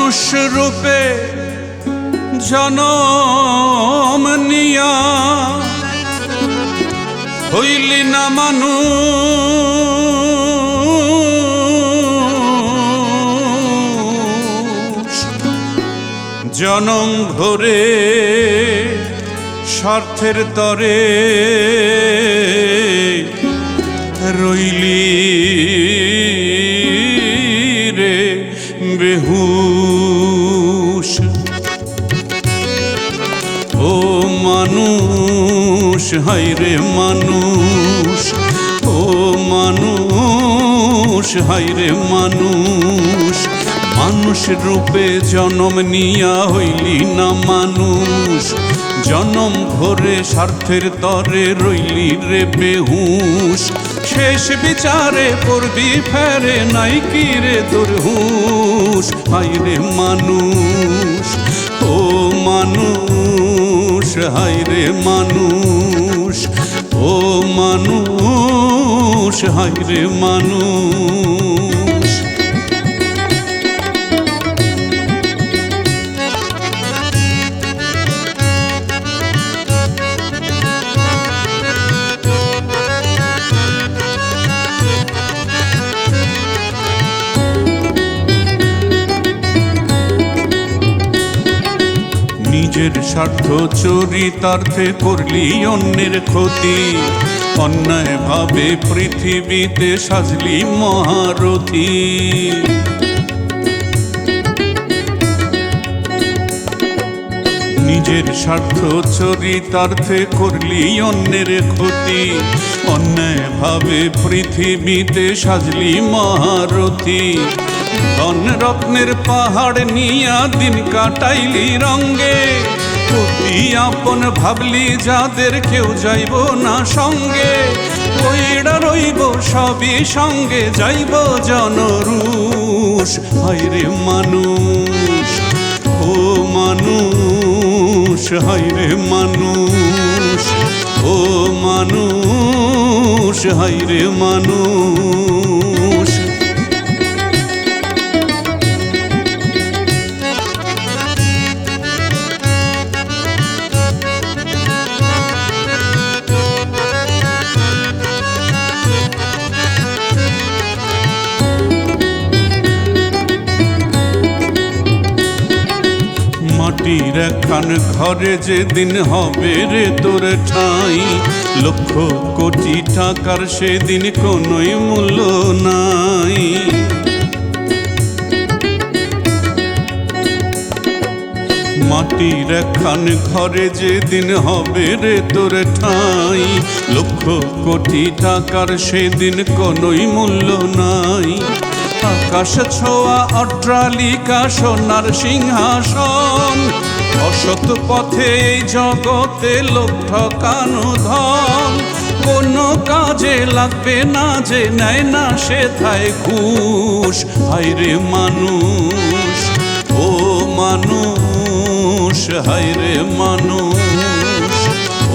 মানুষ রূপে জনম নিয়া হইলি না মানুষ, জনম ভরে স্বার্থের তরে রইলি রে বেহুশ। ও মানুষ, হায় রে মানুষ, ও মানুষ, হায় রে মানুষ, মানুষ রূপে জনম নিয়া হইলি না মানুষ, জনম ভরে স্বার্থের তরে রইলি রে বেহুশ। শেষ বিচারে পড়বি ফেরে নাই কি রে তোর হুশ, হায় রে মানুষ, ও মানুষ, হায় রে মানুষ, ও মানুষ, হায় রে মানুষ। নিজের স্বার্থ চরিতার্থে করলি অন্যের ক্ষতি, অন্যায় ভাবে পৃথিবীতে সাজলি মহারথী। নিজের স্বার্থ চরিতার্থে করলি অন্যের ক্ষতি, অন্যায় ভাবে পৃথিবীতে সাজলি মহারথী। ধন রত্নের পাহাড় নিয়া দিন কাটাইলি রঙ্গে, অতি আপন ভাবলি যাদের কেউ যাইব না সঙ্গে, কইড়া রইব সবই সঙ্গে যাইব জনরুষ, হায় রে মানুষ, ও মানুষ, হায় রে মানুষ, ও মানুষ, হায় রে মানুষ। মাটির একখান ঘরে যেদিন হবে রে তোর ঠাঁই, লক্ষ কোটি টাকার সেদিন কোনোই মূল্য নাই। মাটির একখান ঘরে যেদিন হবে রে তোর ঠাঁই, লক্ষ কোটি টাকার সেদিন কোনোই মূল্য নাই। আকাশ ছোঁয়া অট্টালিকা সোনার সিংহাসন, অসৎ পথে এই জগতে লোক ঠকানো ধন, কোনো কাজে লাগবে না যে নেয় না সেথায় ঘুষ, হায় রে মানুষ, ও মানুষ, হায় রে মানুষ,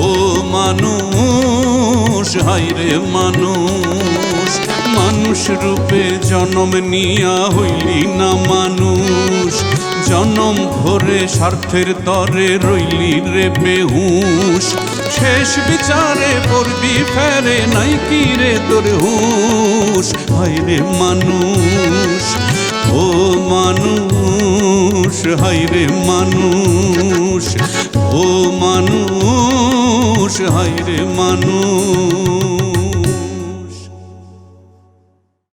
ও মানুষ, হায় রে মানুষ, মানুষ রূপে জনম নিয়া হইলি না মানুষ, জনম ভরে স্বার্থের তরে রইলি রে বেহুশ। শেষ বিচারে পড়বি ফেরে নাই কি রে তোর হুশ, হায় রে মানুষ, ও মানুষ, হায় রে মানুষ, ও মানুষ, হায় রে মানুষ।